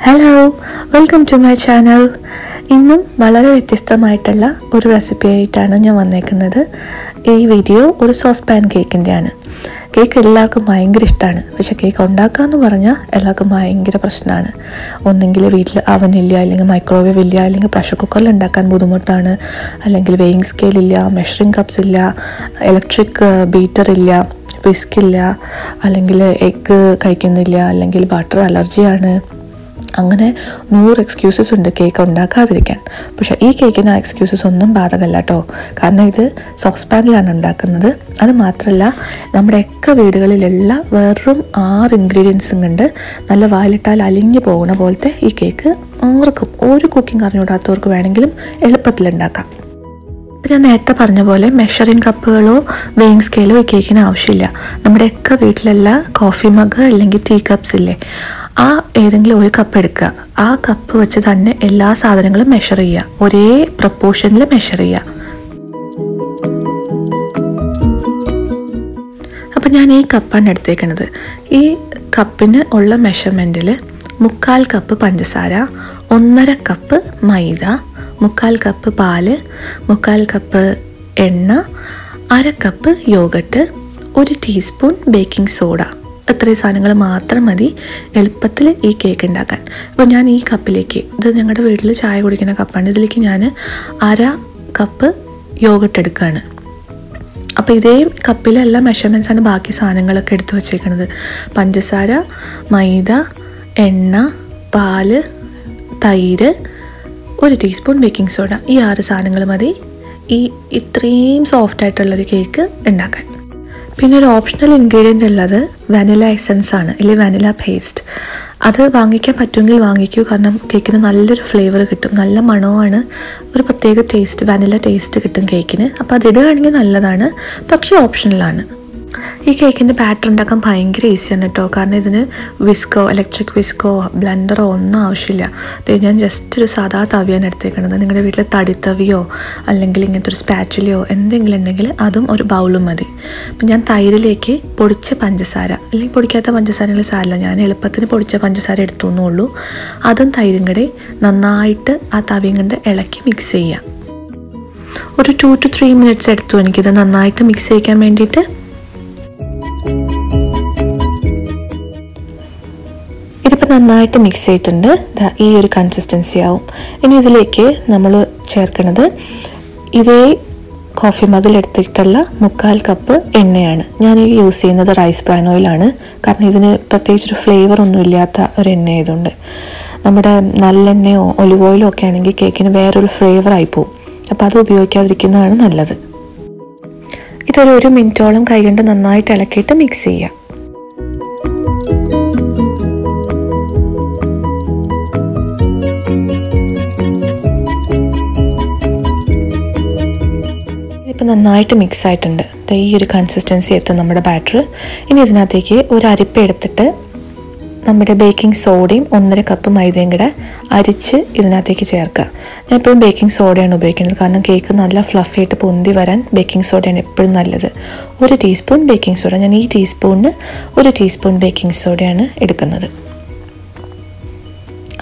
Hello, welcome to my channel. ഇന്നും വളരെ വ്യത്യസ്തമായിട്ടുള്ള ഒരു റെസിപ്പി ആയിട്ടാണ് ഞാൻ വന്നേക്കുന്നത്. ഈ വീഡിയോ ഒരു സോസ് പാൻ കേക്കിൻ്റെയാണ്. കേക്ക് എല്ലാവർക്കും ഭയങ്കര ഇഷ്ടമാണ്, പക്ഷേ കേക്ക് ഉണ്ടാക്കുക എന്ന് പറഞ്ഞാൽ എല്ലാവർക്കും ഭയങ്കര പ്രശ്നമാണ്. ഒന്നെങ്കിൽ വീട്ടിൽ അവനില്ല, അല്ലെങ്കിൽ മൈക്രോവേവ് ഇല്ല, അല്ലെങ്കിൽ പ്രഷർ കുക്കറിൽ ഉണ്ടാക്കാൻ ബുദ്ധിമുട്ടാണ്, അല്ലെങ്കിൽ വെയിങ് സ്കെയിൽ ഇല്ല, മെഷറിംഗ് കപ്സ് ഇല്ല, ഇലക്ട്രിക് ബീറ്റർ ഇല്ല, വിസ്ക് ഇല്ല, അല്ലെങ്കിൽ എഗ്ഗ് കഴിക്കുന്നില്ല, അല്ലെങ്കിൽ ബട്ടർ അലർജിയാണ്. അങ്ങനെ 100 എക്സ്ക്യൂസസ് ഉണ്ട് കേക്ക് ഉണ്ടാക്കാതിരിക്കാൻ. പക്ഷേ ഈ കേക്കിന് ആ എക്സ്ക്യൂസസ് ഒന്നും ബാധകമല്ല കേട്ടോ. കാരണം ഇത് സോസ് പാനിലാണ് ഉണ്ടാക്കുന്നത്. അത് മാത്രമല്ല, നമ്മുടെയൊക്കെ വീടുകളിലുള്ള വെറും 6 ഇൻഗ്രീഡിയൻസും കൊണ്ട് നല്ല വായിലിട്ടാൽ അലിഞ്ഞു പോകുന്ന പോലത്തെ ഈ കേക്ക് ആർക്കും, ഒരു കുക്കിംഗ് അറിഞ്ഞൂടാത്തവർക്ക് വേണമെങ്കിലും എളുപ്പത്തിലുണ്ടാക്കാം. ഇപ്പം ഞാൻ നേരത്തെ പറഞ്ഞ പോലെ മെഷറിംഗ് കപ്പുകളോ വെയിങ് സ്കെയിലോ ഈ കേക്കിന് ആവശ്യമില്ല. നമ്മുടെയൊക്കെ വീട്ടിലുള്ള കോഫി മഗ് അല്ലെങ്കിൽ ടീ കപ്സ് ഇല്ലേ, ആ ഏതെങ്കിലും ഒരു കപ്പ് എടുക്കുക. ആ കപ്പ് വെച്ച് തന്നെ എല്ലാ സാധനങ്ങളും മെഷർ ചെയ്യുക, ഒരേ പ്രപ്പോർഷനിൽ മെഷർ ചെയ്യുക. അപ്പം ഞാൻ ഈ കപ്പാണ് എടുത്തേക്കുന്നത്. ഈ കപ്പിന് ഉള്ള മെഷർമെൻറ്റിൽ 3/4 കപ്പ് പഞ്ചസാര, 1.5 കപ്പ് മൈദ, 3/4 കപ്പ് പാല്, 3/4 കപ്പ് എണ്ണ, 1/2 cup yoghurt, 1 teaspoon baking soda. ഇത്രയും സാധനങ്ങൾ മാത്രം മതി എളുപ്പത്തിൽ ഈ കേക്ക് ഉണ്ടാക്കാൻ. അപ്പോൾ ഞാൻ ഈ കപ്പിലേക്ക്, ഇത് ഞങ്ങളുടെ വീട്ടിൽ ചായ കുടിക്കുന്ന കപ്പാണ്, ഇതിലേക്ക് ഞാൻ 1/2 കപ്പ് യോഗട്ട് എടുക്കുകയാണ്. അപ്പോൾ ഇതേ കപ്പിലെല്ലാം മെഷർമെൻറ്റ്സാണ് ബാക്കി സാധനങ്ങളൊക്കെ എടുത്ത് വച്ചേക്കുന്നത്. പഞ്ചസാര, മൈദ, എണ്ണ, പാല്, തൈര്, 1 ടീസ്പൂൺ ബേക്കിംഗ് സോഡ. ഈ 6 സാധനങ്ങൾ മതി ഇത്രയും സോഫ്റ്റായിട്ടുള്ളൊരു കേക്ക് ഉണ്ടാക്കാൻ. പിന്നെ ഒരു ഓപ്ഷണൽ ഇൻഗ്രീഡിയൻ്റ് ഉള്ളത് വാനില എസൻസ് ആണ്, അല്ലെങ്കിൽ വാനില പേസ്റ്റ്. അത് വാങ്ങിക്കാൻ പറ്റുമെങ്കിൽ വാങ്ങിക്കൂ, കാരണം കേക്കിന് നല്ലൊരു ഫ്ലേവർ കിട്ടും, നല്ല മണമാണ്, ഒരു പ്രത്യേക ടേസ്റ്റ്, വാനില ടേസ്റ്റ് കിട്ടും കേക്കിന്. അപ്പോൾ അത് ഇടുകയാണെങ്കിൽ നല്ലതാണ്, പക്ഷേ ഓപ്ഷണലാണ്. ഈ കേക്കിൻ്റെ ബാറ്റർ ഉണ്ടാക്കാൻ ഭയങ്കര ഈസിയാണ് കേട്ടോ. കാരണം ഇതിന് വിസ്കോ, ഇലക്ട്രിക് വിസ്കോ, ബ്ലെൻഡറോ ഒന്നും ആവശ്യമില്ല. ഞാൻ ജസ്റ്റ് ഒരു സാധാ തവിയാണ് എടുത്തേക്കുന്നത്. നിങ്ങളുടെ വീട്ടിൽ തടിത്തവിയോ അല്ലെങ്കിൽ ഇങ്ങനത്തെ ഒരു സ്പാച്ചുലയോ എന്തെങ്കിലും ഉണ്ടെങ്കിൽ അതും ഒരു ബൗളും മതി. അപ്പം ഞാൻ തൈരിലേക്ക് പൊടിച്ച പഞ്ചസാര, അല്ലെങ്കിൽ പൊടിക്കാത്ത പഞ്ചസാരകൾ സാരമില്ല, ഞാൻ എളുപ്പത്തിന് പൊടിച്ച പഞ്ചസാര എടുത്തുന്നുള്ളൂ. അതും തൈരും കൂടെ നന്നായിട്ട് ആ തവിയും കൊണ്ട് ഇളക്കി മിക്സ് ചെയ്യാം. ഒരു 2 to 3 മിനിറ്റ്സ് എടുത്തു എനിക്കിത് നന്നായിട്ട് മിക്സ് ചെയ്യിക്കാൻ വേണ്ടിയിട്ട്. ഇതിപ്പോൾ നന്നായിട്ട് മിക്സ് ചെയ്തിട്ടുണ്ട്. ഈ ഒരു കൺസിസ്റ്റൻസി ആവും. ഇനി ഇതിലേക്ക് നമ്മൾ ചേർക്കുന്നത് ഇതേ കോഫി മഗിൽ എടുത്തിട്ടുള്ള 3/4 കപ്പ് എണ്ണയാണ്. ഞാൻ യൂസ് ചെയ്യുന്നത് റൈസ് ബ്രാൻ ഓയിലാണ്. കാരണം ഇതിന് പ്രത്യേകിച്ചൊരു ഫ്ലേവർ ഒന്നും ഇല്ലാത്ത ഒരു എണ്ണ ആയതുകൊണ്ട്. നമ്മുടെ നല്ലെണ്ണയോ ഒലിവ് ഓയിലോ ഒക്കെ ആണെങ്കിൽ കേക്കിന് വേറൊരു ഫ്ലേവർ ആയി പോവും. അപ്പോൾ അത് ഉപയോഗിക്കാതിരിക്കുന്നതാണ് നല്ലത്. ഇതൊരു 1 മിനിറ്റോളം കൈകൊണ്ട് നന്നായിട്ട് ഇളക്കിയിട്ട് മിക്സ് ചെയ്യാം. ഇതിപ്പോൾ നന്നായിട്ട് മിക്സ് ആയിട്ടുണ്ട്. ഈ ഒരു കൺസിസ്റ്റൻസി എത്തും നമ്മുടെ ബാറ്റർ. ഇനി ഇതിനകത്തേക്ക് ഒരു അരിപ്പ എടുത്തിട്ട് നമ്മുടെ ബേക്കിംഗ് സോഡയും 1.5 കപ്പ് മൈദയും കൂടെ അരിച്ച് ഇതിനകത്തേക്ക് ചേർക്കുക. ഞാൻ എപ്പോഴും ബേക്കിംഗ് സോഡയാണ് ഉപയോഗിക്കുന്നത്, കാരണം കേക്ക് നല്ല ഫ്ലഫി ആയിട്ട് പൊന്തി വരാൻ ബേക്കിംഗ് സോഡയാണ് എപ്പോഴും നല്ലത്. 1 ടീസ്പൂൺ ബേക്കിംഗ് സോഡ, ഞാൻ ഈ ടീസ്പൂണിന് 1 ടീസ്പൂൺ ബേക്കിംഗ് സോഡയാണ് എടുക്കുന്നത്.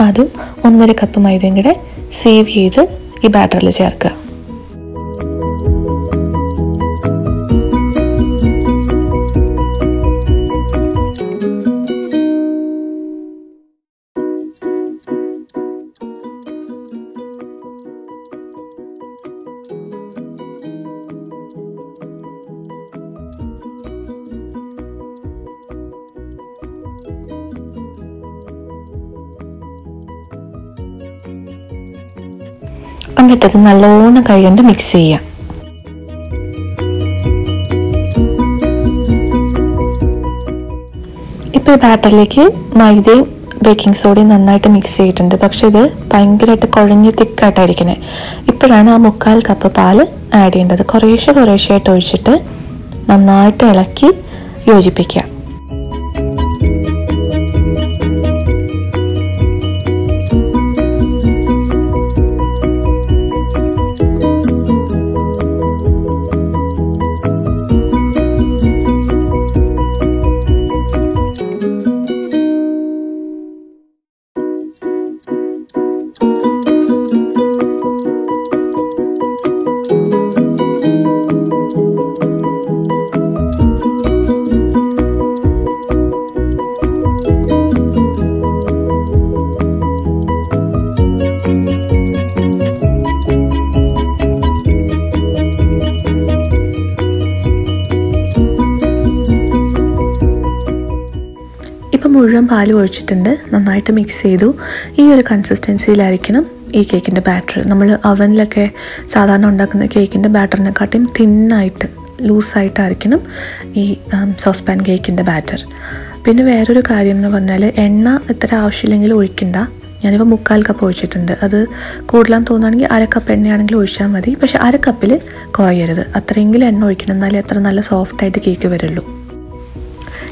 അതും 1.5 കപ്പ് മൈദയും കൂടെ സീവ് ചെയ്ത് ഈ ബാറ്ററിൽ ചേർക്കുക. എന്നിട്ടത് നല്ലോണം കൈകൊണ്ട് മിക്സ് ചെയ്യാം. ഇപ്പോൾ ഈ ബാറ്ററിലേക്ക് മൈദയും ബേക്കിംഗ് സോഡയും നന്നായിട്ട് മിക്സ് ചെയ്തിട്ടുണ്ട്. പക്ഷെ ഇത് ഭയങ്കരമായിട്ട് കുഴഞ്ഞ് തിക്കായിട്ടായിരിക്കണേ. ഇപ്പോഴാണ് ആ 3/4 കപ്പ് പാല് ആഡ് ചെയ്യേണ്ടത്. കുറേശ്ശെയായിട്ട് ഒഴിച്ചിട്ട് നന്നായിട്ട് ഇളക്കി യോജിപ്പിക്കുക. പാലും ഒഴിച്ചിട്ടുണ്ട്. നന്നായിട്ട് മിക്സ് ചെയ്തു. ഈ ഒരു കൺസിസ്റ്റൻസിയിലായിരിക്കണം ഈ കേക്കിൻ്റെ ബാറ്റർ. നമ്മൾ അവനിലൊക്കെ സാധാരണ ഉണ്ടാക്കുന്ന കേക്കിൻ്റെ ബാറ്ററിനെക്കാട്ടിയും തിന്നായിട്ട് ലൂസായിട്ടായിരിക്കണം ഈ സോസ് പാൻ കേക്കിൻ്റെ ബാറ്റർ. പിന്നെ വേറൊരു കാര്യം എന്ന് പറഞ്ഞാൽ എണ്ണ ഇത്ര ആവശ്യമില്ലെങ്കിൽ ഒഴിക്കണ്ട. ഞാനിപ്പോൾ 3/4 കപ്പ് ഒഴിച്ചിട്ടുണ്ട്. അത് കൂടുതലാന്ന് തോന്നുകയാണെങ്കിൽ 1/2 കപ്പ് എണ്ണയാണെങ്കിൽ ഒഴിച്ചാൽ മതി. പക്ഷേ 1/2 കപ്പിൽ കുറയരുത്. അത്രയെങ്കിലും എണ്ണ ഒഴിക്കണം, എന്നാലേ അത്ര നല്ല സോഫ്റ്റായിട്ട് കേക്ക് വരുള്ളൂ.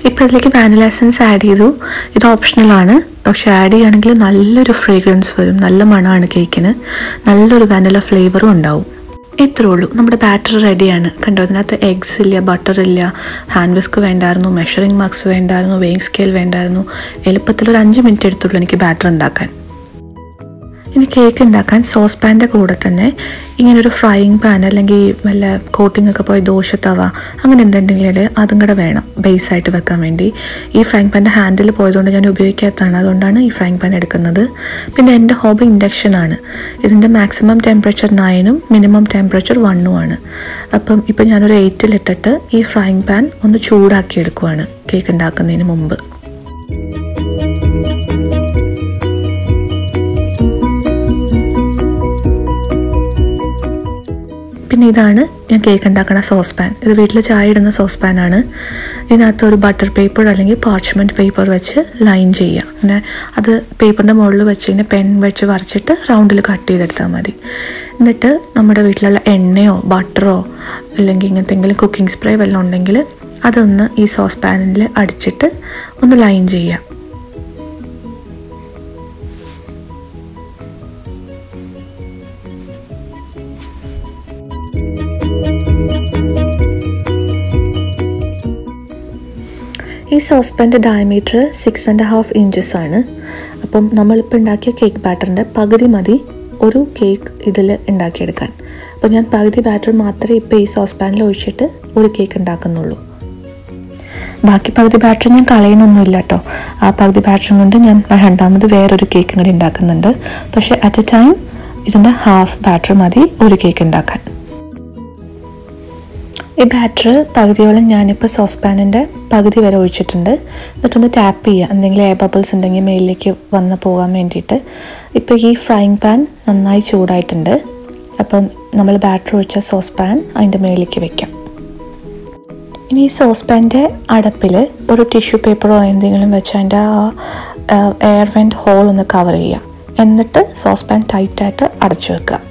ഇപ്പോൾ ഇതിലേക്ക് വാനില എസൻസ് ആഡ് ചെയ്തു. ഇത് ഓപ്ഷണലാണ്, പക്ഷേ ആഡ് ചെയ്യുകയാണെങ്കിൽ നല്ലൊരു ഫ്രേഗ്രൻസ് വരും, നല്ല മണമാണ് കേക്കിന്, നല്ലൊരു വാനില ഫ്ലേവറും ഉണ്ടാവും. ഇത്രേ ഉള്ളൂ, നമ്മുടെ ബാറ്റർ റെഡിയാണ്. കണ്ടോ, അതിനകത്ത് എഗ്സ് ഇല്ല, ബട്ടർ ഇല്ല, ഹാൻഡ് വിസ്ക് വേണ്ടായിരുന്നു, മെഷറിംഗ് മാർക്സ് വേണ്ടായിരുന്നു, വെയിങ് സ്കെയിൽ വേണ്ടായിരുന്നു. എളുപ്പത്തിലൊരു 5 മിനിറ്റ് എടുത്തുള്ളൂ എനിക്ക് ബാറ്റർ ഉണ്ടാക്കാൻ. ഇനി കേക്ക് ഉണ്ടാക്കാൻ സോസ് പാൻ്റെ കൂടെ തന്നെ ഇങ്ങനൊരു ഫ്രൈയിങ് പാൻ അല്ലെങ്കിൽ വല്ല കോട്ടിംഗ് ഒക്കെ പോയി ദോശത്തവ അങ്ങനെ എന്തുണ്ടെങ്കിലും അതും കൂടെ വേണം ബേസായിട്ട് വെക്കാൻ വേണ്ടി. ഈ ഫ്രൈങ് പാൻ്റെ ഹാൻഡിൽ പോയതുകൊണ്ട് ഞാൻ ഉപയോഗിക്കാത്തതാണ്, അതുകൊണ്ടാണ് ഈ ഫ്രൈങ് പാൻ എടുക്കുന്നത്. പിന്നെ എൻ്റെ ഹോബി ഇൻഡക്ഷനാണ്. ഇതിൻ്റെ മാക്സിമം ടെമ്പറേച്ചർ 9ഉം മിനിമം ടെമ്പറേച്ചർ 1ഉമാണ്. അപ്പം ഇപ്പം ഞാനൊരു 8-ലിട്ടിട്ട് ഈ ഫ്രൈങ് പാൻ ഒന്ന് ചൂടാക്കി എടുക്കുവാണ് കേക്ക് ഉണ്ടാക്കുന്നതിന് മുമ്പ്. പിന്നെ ഇതാണ് ഞാൻ കേക്ക് ഉണ്ടാക്കുന്ന സോസ് പാൻ. ഇത് വീട്ടിൽ ചായ ഇടുന്ന സോസ് പാനാണ്. ഇതിനകത്ത് ഒരു ബട്ടർ പേപ്പർ അല്ലെങ്കിൽ പാർച്ച്മെൻറ്റ് പേപ്പർ വെച്ച് ലൈൻ ചെയ്യുക. പിന്നെ അത് പേപ്പറിൻ്റെ മുകളിൽ വെച്ച് കഴിഞ്ഞാൽ പെൻ വെച്ച് വരച്ചിട്ട് റൗണ്ടിൽ കട്ട് ചെയ്തെടുത്താൽ മതി. എന്നിട്ട് നമ്മുടെ വീട്ടിലുള്ള എണ്ണയോ ബട്ടറോ അല്ലെങ്കിൽ ഇങ്ങനത്തെ എന്തെങ്കിലും കുക്കിംഗ് സ്പ്രേ വല്ലതും ഉണ്ടെങ്കിൽ അതൊന്ന് ഈ സോസ് പാനിൽ അടിച്ചിട്ട് ഒന്ന് ലൈൻ ചെയ്യുക. ഈ സോസ് പാൻ്റെ ഡയമീറ്റർ 6.5 ഇഞ്ചസ് ആണ്. അപ്പം നമ്മളിപ്പോൾ ഉണ്ടാക്കിയ കേക്ക് ബാറ്ററിൻ്റെ പകുതി മതി ഒരു കേക്ക് ഇതിൽ ഉണ്ടാക്കിയെടുക്കാൻ. അപ്പോൾ ഞാൻ പകുതി ബാറ്റർ മാത്രമേ ഇപ്പോൾ ഈ സോസ് പാനിൽ ഒഴിച്ചിട്ട് ഒരു കേക്ക് ഉണ്ടാക്കുന്നുള്ളൂ. ബാക്കി പകുതി ബാറ്റർ ഞാൻ കളയുന്നൊന്നുമില്ല കേട്ടോ. ആ പകുതി ബാറ്റർ കൊണ്ട് ഞാൻ രണ്ടാമത് വേറൊരു കേക്കും കൂടി ഉണ്ടാക്കുന്നുണ്ട്. പക്ഷേ അറ്റ് എ ടൈം ഇതിൻ്റെ ഹാഫ് ബാറ്റർ മതി ഒരു കേക്ക് ഉണ്ടാക്കാൻ. ഈ ബാറ്റർ പകുതിയോളം ഞാനിപ്പോൾ സോസ് പാനിൻ്റെ പകുതി വരെ ഒഴിച്ചിട്ടുണ്ട്. എന്നിട്ടൊന്ന് ടാപ്പ് ചെയ്യുക, എന്തെങ്കിലും എയർ ബബിൾസ് ഉണ്ടെങ്കിൽ മേലിലേക്ക് വന്ന് പോകാൻ വേണ്ടിയിട്ട്. ഇപ്പോൾ ഈ ഫ്രൈങ് പാൻ നന്നായി ചൂടായിട്ടുണ്ട്. അപ്പം നമ്മൾ ബാറ്റർ ഒഴിച്ച സോസ് പാൻ അതിൻ്റെ മേലിലേക്ക് വെക്കാം. ഇനി ഈ സോസ് പാൻ്റെ അടപ്പിൽ ഒരു ടിഷ്യൂ പേപ്പറോ എന്തെങ്കിലും വെച്ച് അതിൻ്റെ ആ എയർ വെൻറ്റ് ഹോൾ ഒന്ന് കവർ ചെയ്യുക. എന്നിട്ട് സോസ് പാൻ ടൈറ്റായിട്ട് അടച്ചു വെക്കുക.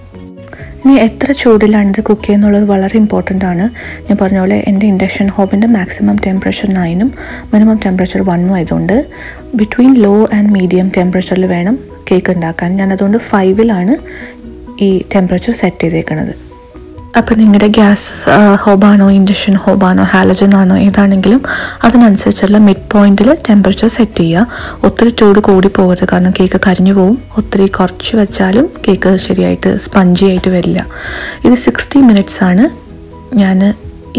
ഇനി എത്ര ചൂടിലാണ് ഇത് കുക്ക് ചെയ്യുന്നുള്ളത് വളരെ ഇമ്പോർട്ടൻ്റ് ആണ്. ഞാൻ പറഞ്ഞ പോലെ എൻ്റെ ഇൻഡക്ഷൻ ഹോബിൻ്റെ മാക്സിമം ടെമ്പറേച്ചർ 9ഉം മിനിമം ടെമ്പറേച്ചർ 1ഉം ആയതുകൊണ്ട് ബിറ്റ്വീൻ ലോ ആൻഡ് മീഡിയം ടെമ്പറേച്ചറിൽ വേണം കേക്ക് ഉണ്ടാക്കാൻ. ഞാനതുകൊണ്ട് 5-ലാണ് ഈ ടെമ്പറേച്ചർ സെറ്റ് ചെയ്തേക്കുന്നത്. അപ്പോൾ നിങ്ങളുടെ ഗ്യാസ് ഹോബാണോ ഇൻഡക്ഷൻ ഹോബാണോ ഹാലജൻ ആണോ ഏതാണെങ്കിലും അതിനനുസരിച്ചുള്ള മിഡ് പോയിന്റിൽ ടെമ്പറേച്ചർ സെറ്റ് ചെയ്യുക. ഒത്തിരി ചൂട് കൂടി പോകരുത്, കാരണം കേക്ക് കരിഞ്ഞു പോവും. ഒത്തിരി കുറച്ച് വെച്ചാലും കേക്ക് ശരിയായിട്ട് സ്പഞ്ചി ആയിട്ട് വരില്ല. ഇത് 60 മിനിറ്റ്സ് ആണ് ഞാൻ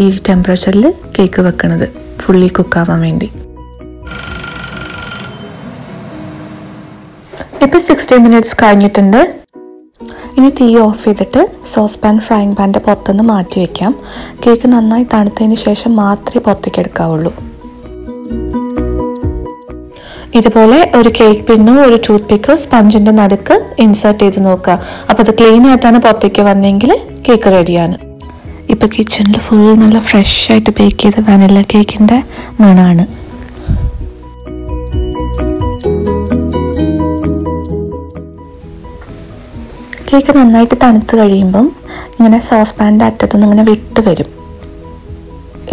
ഈ ടെമ്പറേച്ചറിൽ കേക്ക് വെക്കുന്നത് ഫുള്ളി കുക്കാവാൻ വേണ്ടി. ഇപ്പോൾ 60 മിനിറ്റ്സ് കഴിഞ്ഞിട്ടുണ്ട്. ഇനി തീ ഓഫ് ചെയ്തിട്ട് സോസ് പാൻ ഫ്രൈങ് പാൻ്റെ പുറത്തുനിന്ന് മാറ്റി വയ്ക്കാം. കേക്ക് നന്നായി തണുത്തതിന് ശേഷം മാത്രമേ പുറത്തേക്ക് എടുക്കാവുള്ളൂ. ഇതുപോലെ ഒരു കേക്ക് പിന്നോ ഒരു ടൂത്ത് പിക്ക് സ്പഞ്ചിൻ്റെ നടുക്ക് ഇൻസേർട്ട് ചെയ്ത് നോക്കുക. അപ്പോൾ അത് ക്ലീൻ ആയിട്ടാണ് പുറത്തേക്ക് വന്നെങ്കിൽ കേക്ക് റെഡിയാണ്. ഇപ്പോൾ കിച്ചണിൽ ഫുൾ നല്ല ഫ്രഷ് ആയിട്ട് ബേക്ക് ചെയ്ത വാനില കേക്കിൻ്റെ മണമാണ്. കേക്ക് നന്നായിട്ട് തണുത്ത് കഴിയുമ്പം ഇങ്ങനെ സോസ് പാനിൻ്റെ അറ്റത്തുനിന്ന് ഇങ്ങനെ വിട്ട് വരും.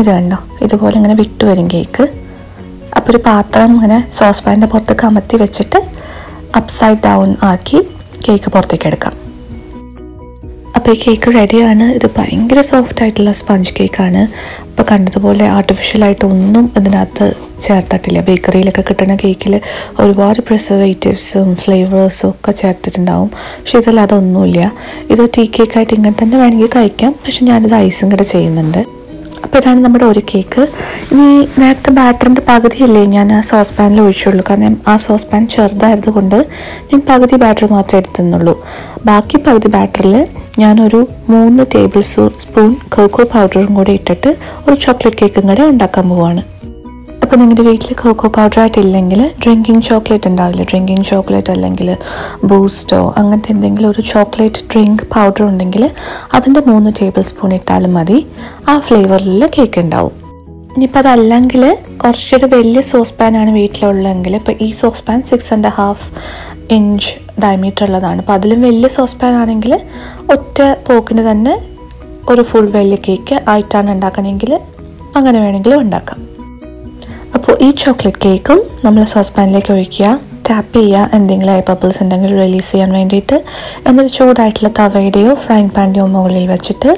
ഇത് കണ്ടോ, ഇതുപോലെ ഇങ്ങനെ വിട്ട് വരും കേക്ക്. അപ്പോൾ ഒരു പാത്രം ഇങ്ങനെ സോസ് പാനിൻ്റെ പുറത്ത് കമത്തി വെച്ചിട്ട് അപ്സൈഡ് ഡൗൺ ആക്കി കേക്ക് പുറത്തേക്ക് എടുക്കാം. അപ്പോൾ ഈ കേക്ക് റെഡിയാണ്. ഇത് ഭയങ്കര സോഫ്റ്റ് ആയിട്ടുള്ള സ്പഞ്ച് കേക്കാണ്. ഇപ്പോൾ കണ്ടതുപോലെ ആർട്ടിഫിഷ്യലായിട്ട് ഒന്നും ഇതിനകത്ത് ചേർത്തിട്ടില്ല. ബേക്കറിയിലൊക്കെ കിട്ടുന്ന കേക്കിൽ ഒരുപാട് പ്രിസർവേറ്റീവ്സും ഫ്ലേവേഴ്സും ഒക്കെ ചേർത്തിട്ടുണ്ടാവും. പക്ഷേ ഇതിൽ അതൊന്നുമില്ല. ഇത് ടീ കേക്കായിട്ട് ഇങ്ങനെ തന്നെ വേണമെങ്കിൽ കഴിക്കാം. പക്ഷെ ഞാനിത് ഐസും കൂടെ ചെയ്യുന്നുണ്ട്. അപ്പോൾ ഇതാണ് നമ്മുടെ ഒരു കേക്ക്. ഇനി നേരത്തെ ബാറ്ററിൻ്റെ പകുതിയല്ലേ ഞാൻ ആ സോസ് പാനിൽ ഒഴിച്ചുള്ളൂ, കാരണം ആ സോസ് പാൻ ചെറുതായത് കൊണ്ട് ഞാൻ പകുതി ബാറ്റർ മാത്രമേ എടുത്തുന്നുള്ളൂ. ബാക്കി പകുതി ബാറ്ററിൽ ഞാനൊരു 3 ടേബിൾ സ്പൂൺ കൊക്കോ പൗഡറും കൂടി ഇട്ടിട്ട് ഒരു ചോക്ലേറ്റ് കേക്കും കൂടെ ഉണ്ടാക്കാൻ പോവാണ്. അപ്പോൾ നിങ്ങളുടെ വീട്ടിൽ കോക്കോ പൗഡർ ആയിട്ടില്ലെങ്കിൽ ഡ്രിങ്കിങ് ചോക്ലേറ്റ് ഉണ്ടാവില്ല, ഡ്രിങ്കിങ് ചോക്ലേറ്റ് അല്ലെങ്കിൽ ബൂസ്റ്റോ അങ്ങനത്തെ എന്തെങ്കിലും ഒരു ചോക്ലേറ്റ് ഡ്രിങ്ക് പൗഡർ ഉണ്ടെങ്കിൽ അതിൻ്റെ 3 ടേബിൾ സ്പൂൺ ഇട്ടാലും മതി. ആ ഫ്ലേവറിൽ കേക്ക് ഉണ്ടാവും. ഇനിയിപ്പോൾ അതല്ലെങ്കിൽ കുറച്ചൊരു വലിയ സോസ് പാനാണ് വീട്ടിലുള്ളതെങ്കിൽ, ഇപ്പോൾ ഈ സോസ് പാൻ 6.5 ഇഞ്ച് ഡയമീറ്റർ ഉള്ളതാണ്. അപ്പോൾ അതിലും വലിയ സോസ് പാൻ ആണെങ്കിൽ ഒറ്റ പോക്കിന് തന്നെ ഒരു ഫുൾ വലിയ കേക്ക് ആയിട്ടാണ് ഉണ്ടാക്കണമെങ്കിൽ അങ്ങനെ വേണമെങ്കിലും ഉണ്ടാക്കാം. അപ്പോൾ ഈ ചോക്ലേറ്റ് കേക്കും നമ്മൾ സോസ് പാനിലേക്ക് ഒഴിക്കുക, ടാപ്പ് ചെയ്യുക എന്തെങ്കിലും എയർ ബബിൾസ് ഉണ്ടെങ്കിൽ റിലീസ് ചെയ്യാൻ വേണ്ടിയിട്ട്. എന്നിട്ട് ചൂടായിട്ടുള്ള തവയുടെയോ ഫ്രൈങ് പാനിൻ്റെയോ മുകളിൽ വെച്ചിട്ട്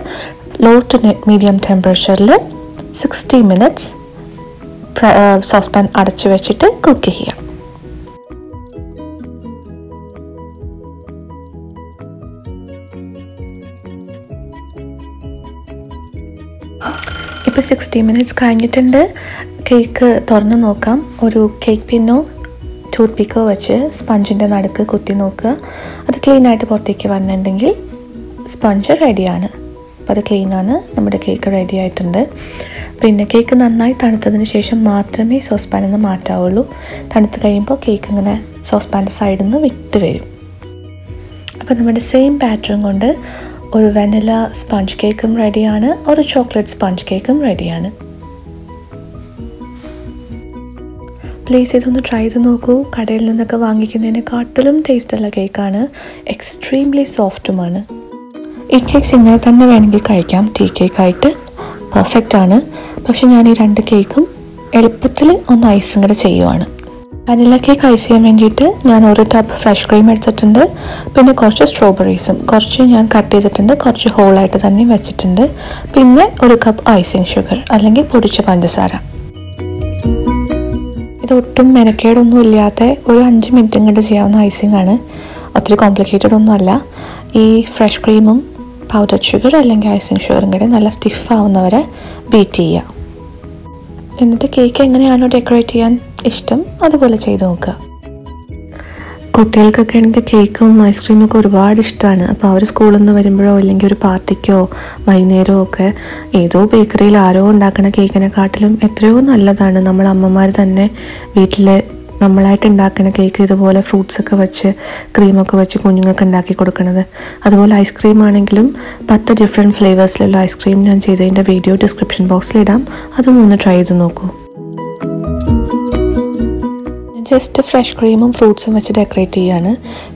ലോ ടു മീഡിയം ടെമ്പറേച്ചറിൽ 60 മിനിറ്റ്സ് സോസ് പാൻ അടച്ചു വെച്ചിട്ട് കുക്ക് ചെയ്യാം. ഇപ്പോൾ 60 മിനിറ്റ്സ് കഴിഞ്ഞിട്ടുണ്ട്. കേക്ക് തുറന്ന് നോക്കാം. ഒരു കേക്ക് പിന്നോ ടൂത്ത് പിക്കോ വെച്ച് സ്പഞ്ചിൻ്റെ നടുക്ക് കുത്തി നോക്കുക. അത് ക്ലീനായിട്ട് പുറത്തേക്ക് വന്നിട്ടുണ്ടെങ്കിൽ സ്പഞ്ച് റെഡിയാണ്. അപ്പോൾ അത് ക്ലീനാണ്, നമ്മുടെ കേക്ക് റെഡി ആയിട്ടുണ്ട്. പിന്നെ കേക്ക് നന്നായി തണുത്തതിന് ശേഷം മാത്രമേ സോസ് പാനിൽ നിന്ന് മാറ്റാവുള്ളൂ. തണുത്ത് കഴിയുമ്പോൾ കേക്ക് ഇങ്ങനെ സോസ് പാൻ്റെ സൈഡിൽ നിന്ന് വിട്ട് വരും. അപ്പോൾ നമ്മുടെ സെയിം പാറ്റേൺ കൊണ്ട് ഒരു വെനില സ്പഞ്ച് കേക്കും റെഡിയാണ്, ഒരു ചോക്ലേറ്റ് സ്പഞ്ച് കേക്കും റെഡിയാണ്. പ്ലീസ് ഇതൊന്ന് ട്രൈ ചെയ്ത് നോക്കൂ. കടയിൽ നിന്നൊക്കെ വാങ്ങിക്കുന്നതിനെക്കാട്ടിലും ടേസ്റ്റുള്ള കേക്കാണ്, എക്സ്ട്രീംലി സോഫ്റ്റുമാണ്. ഈ കേക്ക്സ് ഇങ്ങനെ തന്നെ വേണമെങ്കിൽ കഴിക്കാം, ടീ കേക്കായിട്ട് പെർഫെക്റ്റ് ആണ്. പക്ഷെ ഞാൻ ഈ 2 കേക്കും എളുപ്പത്തിൽ ഒന്ന് ഐസും കൂടെ ചെയ്യുവാണ്. വനില കേക്ക് ഐസ് ചെയ്യാൻ വേണ്ടിയിട്ട് ഞാൻ 1 ടബ് ഫ്രഷ് ക്രീം എടുത്തിട്ടുണ്ട്. പിന്നെ കുറച്ച് സ്ട്രോബെറീസും കുറച്ച് ഞാൻ കട്ട് ചെയ്തിട്ടുണ്ട്, കുറച്ച് ഹോളായിട്ട് തന്നെ വെച്ചിട്ടുണ്ട്. പിന്നെ 1 കപ്പ് ഐസിങ് ഷുഗർ അല്ലെങ്കിൽ പൊടിച്ച പഞ്ചസാര. ഇതൊട്ടും മെനക്കേടൊന്നും ഇല്ലാത്ത ഒരു 5 മിനിറ്റും കൊണ്ട് ചെയ്യാവുന്ന ഐസിങ് ആണ്, ഒത്തിരി കോംപ്ലിക്കേറ്റഡ് ഒന്നുമല്ല. ഈ ഫ്രഷ് ക്രീമും പൗഡർ ഷുഗർ അല്ലെങ്കിൽ ഐസിങ് ഷുഗറും കൂടെ നല്ല സ്റ്റിഫാവുന്നവരെ ബീറ്റ് ചെയ്യുക. എന്നിട്ട് കേക്ക് എങ്ങനെയാണോ ഡെക്കറേറ്റ് ചെയ്യാൻ ഇഷ്ടം അതുപോലെ ചെയ്ത് നോക്കുക. കുട്ടികൾക്കൊക്കെ ആണെങ്കിൽ കേക്കും ഐസ്ക്രീമൊക്കെ ഒരുപാട് ഇഷ്ടമാണ്. അപ്പോൾ അവർ സ്കൂളിൽ നിന്ന് വരുമ്പോഴോ അല്ലെങ്കിൽ ഒരു പാർട്ടിക്കോ വൈകുന്നേരമോ ഒക്കെ ഏതോ ബേക്കറിയിൽ ആരോ ഉണ്ടാക്കുന്ന കേക്കിനെക്കാട്ടിലും എത്രയോ നല്ലതാണ് നമ്മൾ അമ്മമാർ തന്നെ വീട്ടിൽ നമ്മളായിട്ട് ഉണ്ടാക്കുന്ന കേക്ക്. ഇതുപോലെ ഫ്രൂട്ട്സൊക്കെ വെച്ച് ക്രീമൊക്കെ വെച്ച് കുഞ്ഞുങ്ങൾക്ക് ഉണ്ടാക്കി കൊടുക്കുന്നത്. അതുപോലെ ഐസ്ക്രീം ആണെങ്കിലും 10 ഡിഫറെൻറ്റ് ഫ്ലേവേഴ്സിലുള്ള ഐസ്ക്രീം ഞാൻ ചെയ്തതിൻ്റെ വീഡിയോ ഡിസ്ക്രിപ്ഷൻ ബോക്സിലിടാം, അതും ഒന്ന് ട്രൈ ചെയ്ത് നോക്കൂ. ജസ്റ്റ് ഫ്രഷ് ക്രീമും ഫ്രൂട്ട്സും വെച്ച് ഡെക്കറേറ്റ് ചെയ്യാണ്.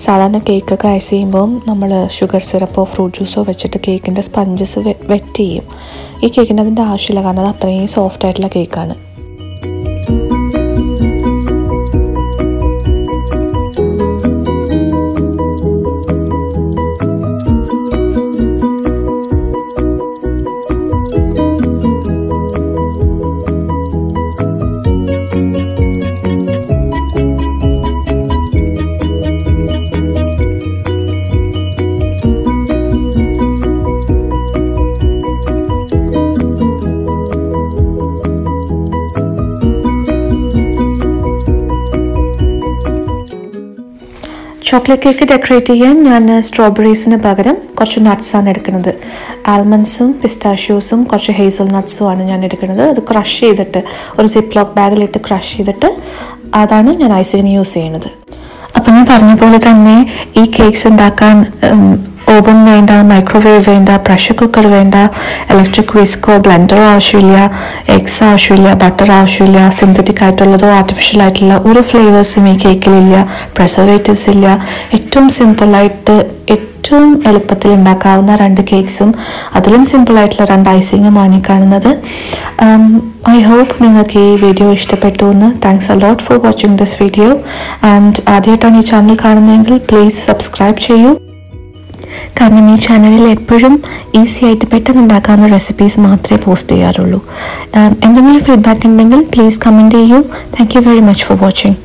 സാധാരണ കേക്കൊക്കെ ഐസ് ചെയ്യുമ്പോൾ നമ്മൾ ഷുഗർ സിറപ്പോ ഫ്രൂട്ട് ജ്യൂസോ വെച്ചിട്ട് കേക്കിൻ്റെ സ്പഞ്ചസ് വെറ്റ് ചെയ്യും. ഈ കേക്കിൻ്റെ അതിൻ്റെ ആവശ്യമില്ല, കാരണം അത് അത്രയും സോഫ്റ്റ് ആയിട്ടുള്ള കേക്കാണ്. ചോക്ലേറ്റ് കേക്ക് ഡെക്കറേറ്റ് ചെയ്യാൻ ഞാൻ സ്ട്രോബെറീസിന് പകരം കുറച്ച് നട്ട്സാണ് എടുക്കുന്നത്. ആൽമണ്ട്സും പിസ്താഷ്യൂസും കുറച്ച് ഹേസൽ നട്ട്സും ആണ് ഞാൻ എടുക്കുന്നത്. അത് ക്രഷ് ചെയ്തിട്ട് ഒരു സിപ്പ് ലോക്ക് ബാഗിലിട്ട് ക്രഷ് ചെയ്തിട്ട് അതാണ് ഞാൻ ഐസിങ്ങിന് യൂസ് ചെയ്യുന്നത്. അപ്പം ഞാൻ പറഞ്ഞ പോലെ തന്നെ ഈ കേക്ക്സ് ഉണ്ടാക്കാൻ ഓവൻ വേണ്ട, മൈക്രോവേവ് വേണ്ട, പ്രഷർ കുക്കർ വേണ്ട, ഇലക്ട്രിക് വിസ്കോ ബ്ലെൻഡറോ ആവശ്യമില്ല, എഗ്സ് ആവശ്യമില്ല, ബട്ടർ ആവശ്യമില്ല, സിന്തറ്റിക് ആയിട്ടുള്ളതോ ആർട്ടിഫിഷ്യൽ ആയിട്ടുള്ള ഒരു ഫ്ലേവേഴ്സും ഈ കേക്കിലില്ല, പ്രിസർവേറ്റീവ്സ് ഇല്ല. ഏറ്റവും സിമ്പിളായിട്ട് ഏറ്റവും എളുപ്പത്തിൽ ഉണ്ടാക്കാവുന്ന 2 കേക്ക്സും അതിലും സിമ്പിളായിട്ടുള്ള 2 ഐസിങ്ങുമാണ് ഈ കാണുന്നത്. ഐ ഹോപ്പ് നിങ്ങൾക്ക് ഈ വീഡിയോ ഇഷ്ടപ്പെട്ടു എന്ന്. Thanks uh lot for watching this video. And ആദ്യമായിട്ടാണ് ഈ ചാനൽ കാണുന്നതെങ്കിൽ പ്ലീസ് സബ്സ്ക്രൈബ് ചെയ്യൂ. കാരണം ഈ ചാനലിൽ എപ്പോഴും ഈസി ആയിട്ട് പെട്ടെന്ന് ഉണ്ടാക്കാവുന്ന റെസിപ്പീസ് മാത്രമേ പോസ്റ്റ് ചെയ്യാറുള്ളൂ. എന്തെങ്കിലും ഫീഡ്ബാക്ക് ഉണ്ടെങ്കിൽ പ്ലീസ് കമൻറ്റ് ചെയ്യൂ. Thank you very much for watching.